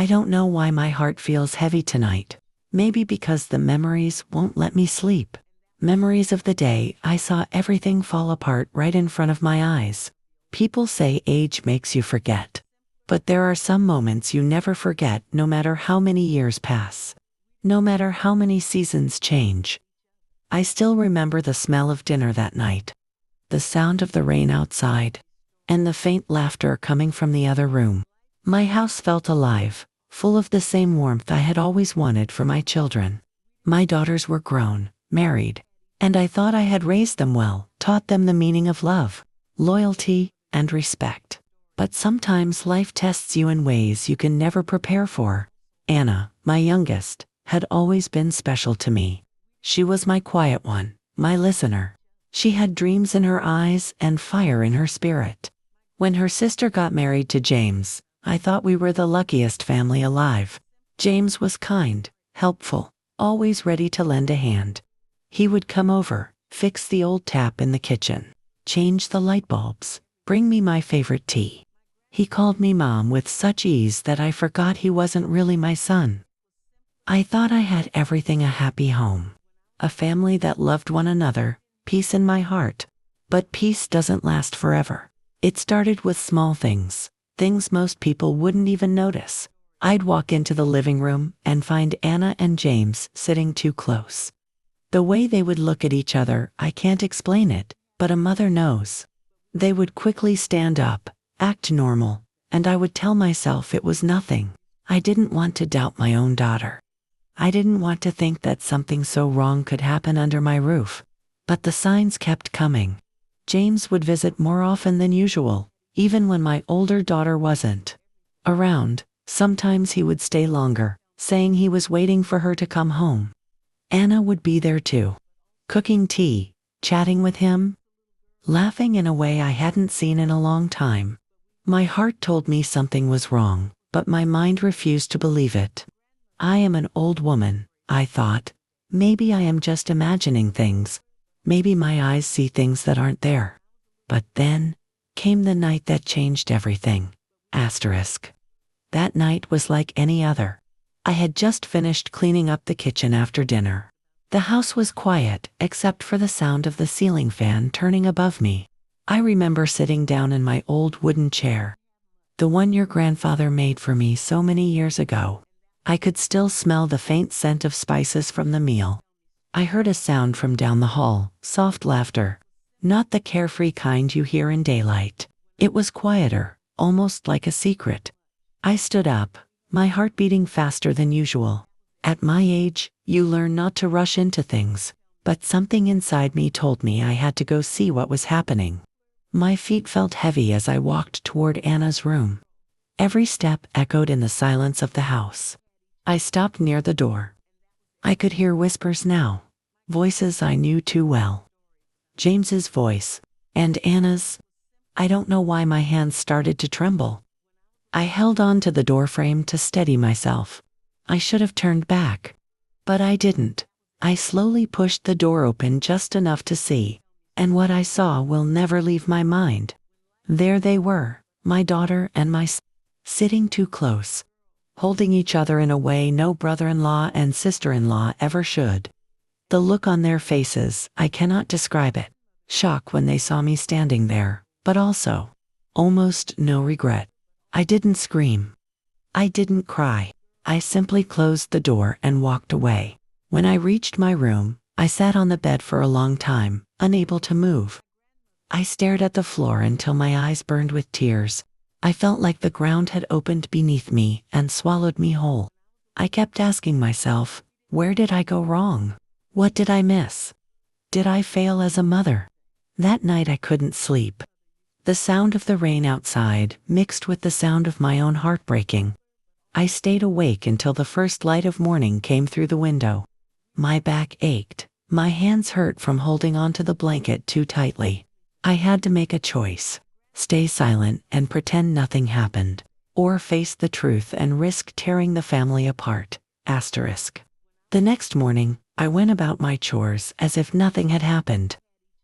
I don't know why my heart feels heavy tonight. Maybe because the memories won't let me sleep. Memories of the day I saw everything fall apart right in front of my eyes. People say age makes you forget. But there are some moments you never forget, no matter how many years pass. No matter how many seasons change. I still remember the smell of dinner that night. The sound of the rain outside. And the faint laughter coming from the other room. My house felt alive, full of the same warmth I had always wanted for my children. My daughters were grown, married, and I thought I had raised them well, taught them the meaning of love, loyalty, and respect. But sometimes life tests you in ways you can never prepare for. Anna, my youngest, had always been special to me. She was my quiet one, my listener. She had dreams in her eyes and fire in her spirit. When her sister got married to James, I thought we were the luckiest family alive. James was kind, helpful, always ready to lend a hand. He would come over, fix the old tap in the kitchen, change the light bulbs, bring me my favorite tea. He called me Mom with such ease that I forgot he wasn't really my son. I thought I had everything: a happy home, a family that loved one another, peace in my heart. But peace doesn't last forever. It started with small things, things most people wouldn't even notice. I'd walk into the living room and find Anna and James sitting too close. The way they would look at each other, I can't explain it, but a mother knows. They would quickly stand up, act normal, and I would tell myself it was nothing. I didn't want to doubt my own daughter. I didn't want to think that something so wrong could happen under my roof. But the signs kept coming. James would visit more often than usual, even when my older daughter wasn't around. Sometimes he would stay longer, saying he was waiting for her to come home. Anna would be there too, cooking tea, chatting with him, laughing in a way I hadn't seen in a long time. My heart told me something was wrong, but my mind refused to believe it. I am an old woman, I thought. Maybe I am just imagining things. Maybe my eyes see things that aren't there. But then came the night that changed everything. That night was like any other. I had just finished cleaning up the kitchen after dinner. The house was quiet, except for the sound of the ceiling fan turning above me. I remember sitting down in my old wooden chair, the one your grandfather made for me so many years ago. I could still smell the faint scent of spices from the meal. I heard a sound from down the hall, soft laughter. Not the carefree kind you hear in daylight. It was quieter, almost like a secret. I stood up, my heart beating faster than usual. At my age, you learn not to rush into things, but something inside me told me I had to go see what was happening. My feet felt heavy as I walked toward Anna's room. Every step echoed in the silence of the house. I stopped near the door. I could hear whispers now, voices I knew too well. James's voice, and Anna's. I don't know why my hands started to tremble. I held on to the doorframe to steady myself. I should have turned back. But I didn't. I slowly pushed the door open just enough to see, and what I saw will never leave my mind. There they were, my daughter and my son, sitting too close, holding each other in a way no brother-in-law and sister-in-law ever should. The look on their faces, I cannot describe it. Shock when they saw me standing there, but also almost no regret. I didn't scream. I didn't cry. I simply closed the door and walked away. When I reached my room, I sat on the bed for a long time, unable to move. I stared at the floor until my eyes burned with tears. I felt like the ground had opened beneath me and swallowed me whole. I kept asking myself, where did I go wrong? What did I miss? Did I fail as a mother? That night I couldn't sleep. The sound of the rain outside mixed with the sound of my own heart breaking. I stayed awake until the first light of morning came through the window. My back ached. My hands hurt from holding onto the blanket too tightly. I had to make a choice. Stay silent and pretend nothing happened, or face the truth and risk tearing the family apart. The next morning, I went about my chores as if nothing had happened.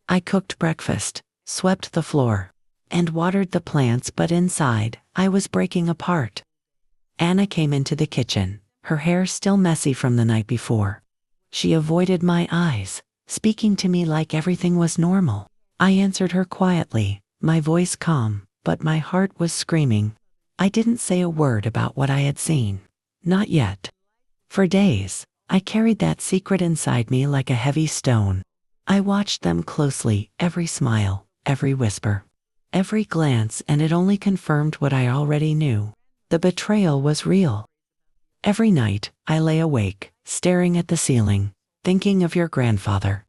I cooked breakfast, swept the floor, and watered the plants, but inside, I was breaking apart. Anna came into the kitchen, her hair still messy from the night before. She avoided my eyes, speaking to me like everything was normal. I answered her quietly, my voice calm, but my heart was screaming. I didn't say a word about what I had seen. Not yet. For days, I carried that secret inside me like a heavy stone. I watched them closely, every smile, every whisper, every glance, and it only confirmed what I already knew. The betrayal was real. Every night, I lay awake, staring at the ceiling, thinking of your grandfather.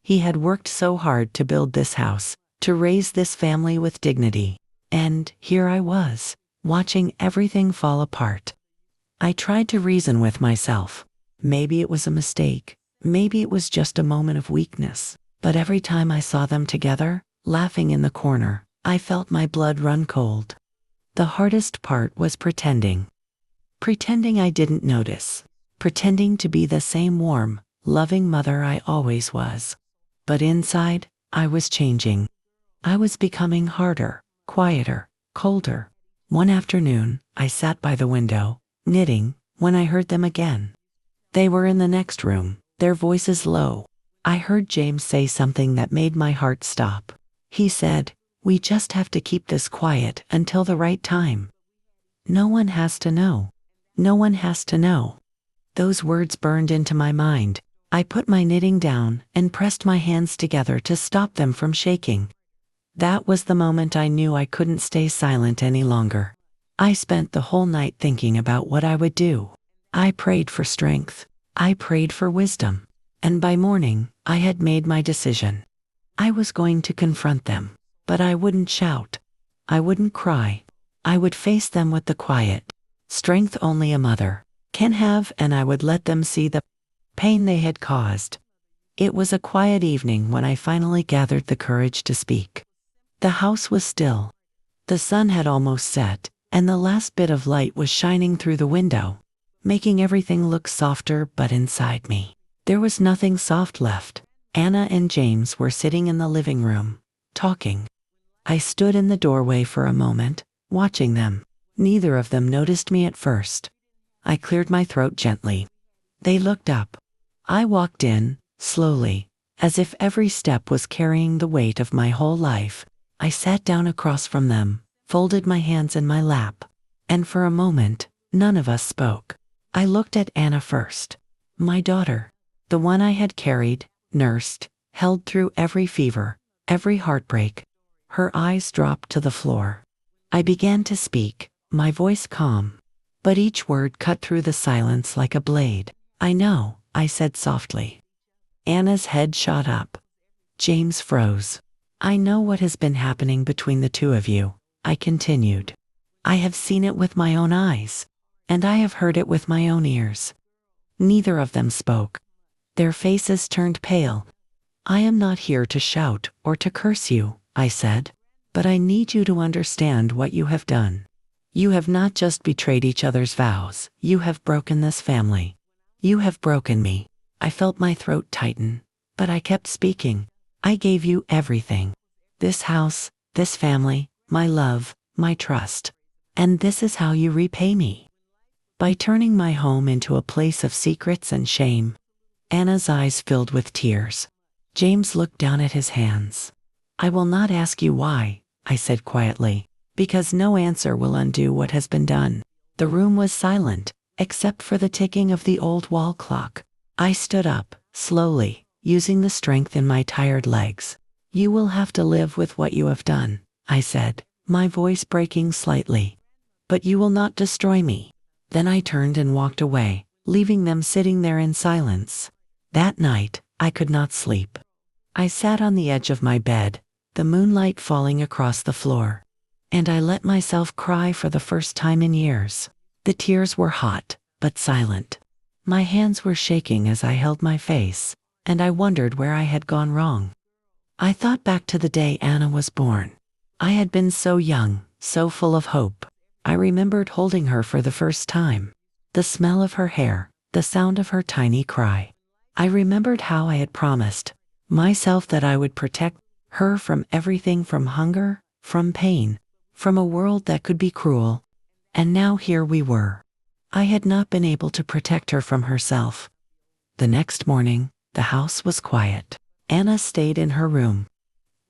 He had worked so hard to build this house, to raise this family with dignity. And here I was, watching everything fall apart. I tried to reason with myself. Maybe it was a mistake. Maybe it was just a moment of weakness. But every time I saw them together, laughing in the corner, I felt my blood run cold. The hardest part was pretending. Pretending I didn't notice. Pretending to be the same warm, loving mother I always was. But inside, I was changing. I was becoming harder, quieter, colder. One afternoon, I sat by the window, knitting, when I heard them again. They were in the next room, their voices low. I heard James say something that made my heart stop. He said, "We just have to keep this quiet until the right time. No one has to know. No one has to know." Those words burned into my mind. I put my knitting down and pressed my hands together to stop them from shaking. That was the moment I knew I couldn't stay silent any longer. I spent the whole night thinking about what I would do. I prayed for strength. I prayed for wisdom. And by morning, I had made my decision. I was going to confront them, but I wouldn't shout. I wouldn't cry. I would face them with the quiet strength only a mother can have, and I would let them see the pain they had caused. It was a quiet evening when I finally gathered the courage to speak. The house was still. The sun had almost set, and the last bit of light was shining through the window, making everything look softer, but inside me, there was nothing soft left. Anna and James were sitting in the living room, talking. I stood in the doorway for a moment, watching them. Neither of them noticed me at first. I cleared my throat gently. They looked up. I walked in, slowly, as if every step was carrying the weight of my whole life. I sat down across from them, folded my hands in my lap, and for a moment, none of us spoke. I looked at Anna first. My daughter, the one I had carried, nursed, held through every fever, every heartbreak. Her eyes dropped to the floor. I began to speak, my voice calm, but each word cut through the silence like a blade. "I know," I said softly. Anna's head shot up. James froze. "I know what has been happening between the two of you," I continued. "I have seen it with my own eyes, and I have heard it with my own ears." Neither of them spoke. Their faces turned pale. "I am not here to shout or to curse you," I said, "but I need you to understand what you have done. You have not just betrayed each other's vows, you have broken this family. You have broken me." I felt my throat tighten, but I kept speaking. "I gave you everything. This house, this family, my love, my trust. And this is how you repay me. By turning my home into a place of secrets and shame." Anna's eyes filled with tears. James looked down at his hands. "I will not ask you why," I said quietly, "because no answer will undo what has been done." The room was silent, except for the ticking of the old wall clock. I stood up, slowly, using the strength in my tired legs. "You will have to live with what you have done," I said, my voice breaking slightly. "But you will not destroy me." Then I turned and walked away, leaving them sitting there in silence. That night, I could not sleep. I sat on the edge of my bed, the moonlight falling across the floor. And I let myself cry for the first time in years. The tears were hot, but silent. My hands were shaking as I held my face, and I wondered where I had gone wrong. I thought back to the day Anna was born. I had been so young, so full of hope. I remembered holding her for the first time. The smell of her hair, the sound of her tiny cry. I remembered how I had promised myself that I would protect her from everything, from hunger, from pain, from a world that could be cruel. And now here we were, I had not been able to protect her from herself. The next morning, the house was quiet. Anna stayed in her room.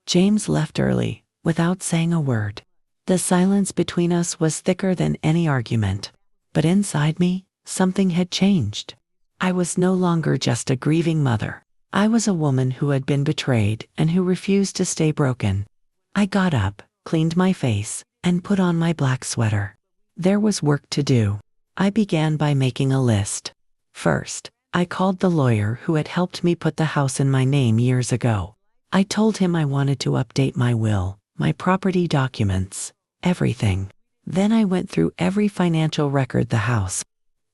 James left early, without saying a word. The silence between us was thicker than any argument. But inside me, something had changed. I was no longer just a grieving mother. I was a woman who had been betrayed and who refused to stay broken. I got up, cleaned my face, and put on my black sweater. There was work to do. I began by making a list. First, I called the lawyer who had helped me put the house in my name years ago. I told him I wanted to update my will, my property documents, everything. Then I went through every financial record the house,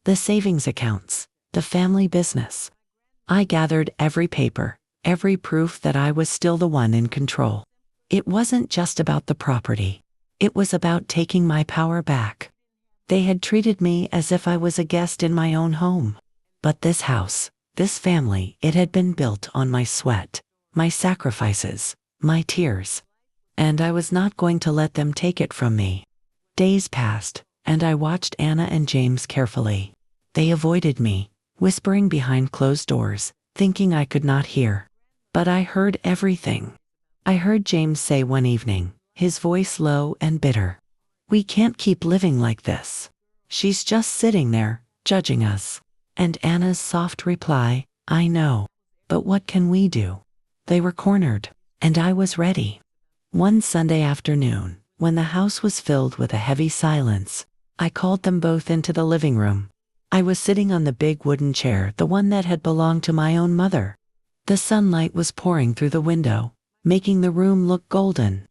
the savings accounts, the family business. I gathered every paper, every proof that I was still the one in control. It wasn't just about the property. It was about taking my power back. They had treated me as if I was a guest in my own home. But this house, this family, it had been built on my sweat, my sacrifices, my tears. And I was not going to let them take it from me. Days passed, and I watched Anna and James carefully. They avoided me, whispering behind closed doors, thinking I could not hear. But I heard everything. I heard James say one evening, his voice low and bitter, "We can't keep living like this. She's just sitting there, judging us." And Anna's soft reply, "I know. But what can we do?" They were cornered, and I was ready. One Sunday afternoon, when the house was filled with a heavy silence, I called them both into the living room. I was sitting on the big wooden chair, the one that had belonged to my own mother. The sunlight was pouring through the window, making the room look golden.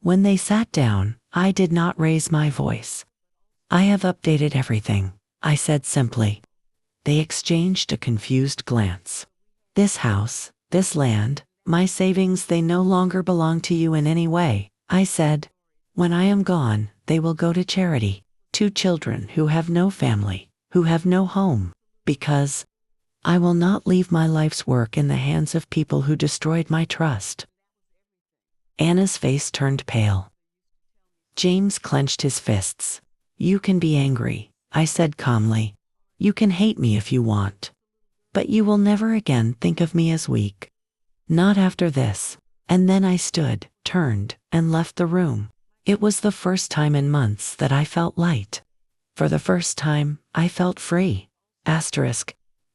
When they sat down, I did not raise my voice. "I have updated everything," I said simply. They exchanged a confused glance. "This house, this land, my savings, they no longer belong to you in any way," I said. "When I am gone, they will go to charity, to children who have no family, who have no home, because I will not leave my life's work in the hands of people who destroyed my trust." Anna's face turned pale. James clenched his fists. "You can be angry," I said calmly. "You can hate me if you want. But you will never again think of me as weak. Not after this." And then I stood, turned, and left the room. It was the first time in months that I felt light. For the first time, I felt free.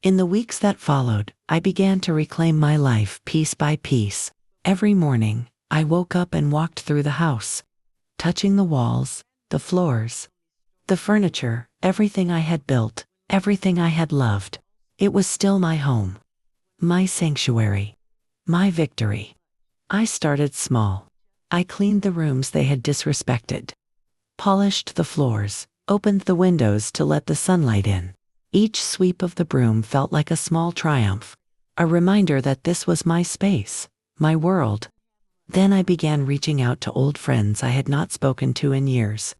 In the weeks that followed, I began to reclaim my life piece by piece. Every morning, I woke up and walked through the house, touching the walls, the floors, the furniture, everything I had built, everything I had loved. It was still my home, my sanctuary, my victory. I started small. I cleaned the rooms they had disrespected, polished the floors, opened the windows to let the sunlight in. Each sweep of the broom felt like a small triumph, a reminder that this was my space, my world. Then I began reaching out to old friends I had not spoken to in years.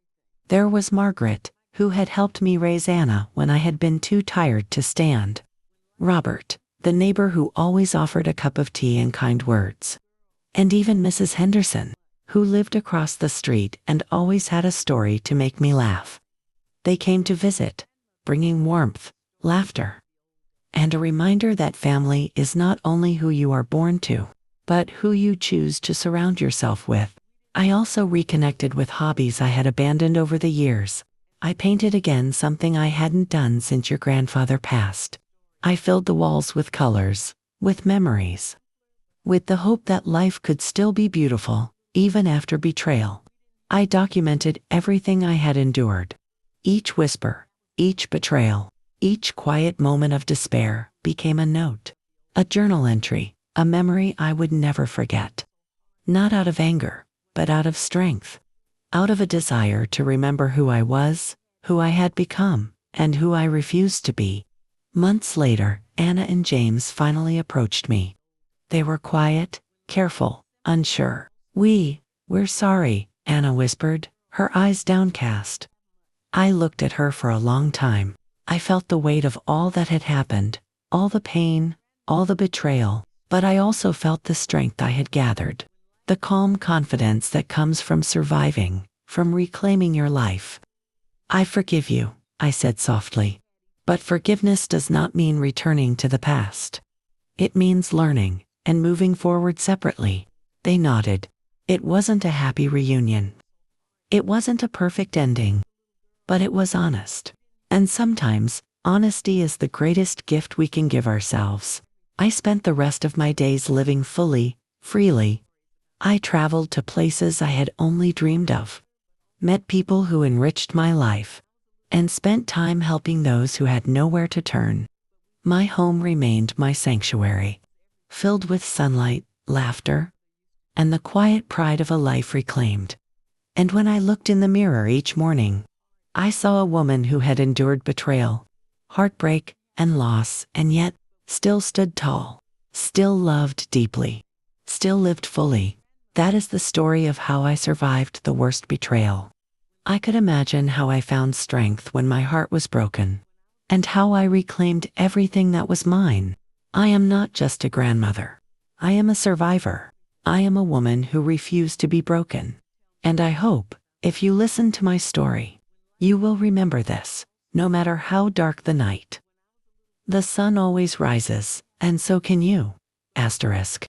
There was Margaret, who had helped me raise Anna when I had been too tired to stand. Robert, the neighbor who always offered a cup of tea and kind words. And even Mrs. Henderson, who lived across the street and always had a story to make me laugh. They came to visit, bringing warmth, laughter, and a reminder that family is not only who you are born to, but who you choose to surround yourself with. I also reconnected with hobbies I had abandoned over the years. I painted again, something I hadn't done since your grandfather passed. I filled the walls with colors, with memories, with the hope that life could still be beautiful, even after betrayal. I documented everything I had endured. Each whisper, each betrayal, each quiet moment of despair became a note, a journal entry, a memory I would never forget. Not out of anger, but out of strength, out of a desire to remember who I was, who I had become, and who I refused to be. Months later, Anna and James finally approached me. They were quiet, careful, unsure. We're sorry," Anna whispered, her eyes downcast. I looked at her for a long time. I felt the weight of all that had happened, all the pain, all the betrayal, but I also felt the strength I had gathered, the calm confidence that comes from surviving, from reclaiming your life. "I forgive you," I said softly. But forgiveness does not mean returning to the past. It means learning and moving forward separately. They nodded. It wasn't a happy reunion. It wasn't a perfect ending, but it was honest. And sometimes, honesty is the greatest gift we can give ourselves. I spent the rest of my days living fully, freely. I traveled to places I had only dreamed of, met people who enriched my life, and spent time helping those who had nowhere to turn. My home remained my sanctuary, filled with sunlight, laughter, and the quiet pride of a life reclaimed. And when I looked in the mirror each morning, I saw a woman who had endured betrayal, heartbreak, and loss, and yet still stood tall, still loved deeply, still lived fully. That is the story of how I survived the worst betrayal. I could imagine how I found strength when my heart was broken, and how I reclaimed everything that was mine. I am not just a grandmother. I am a survivor. I am a woman who refused to be broken. And I hope, if you listen to my story, you will remember this, no matter how dark the night. The sun always rises, and so can you. Asterisk.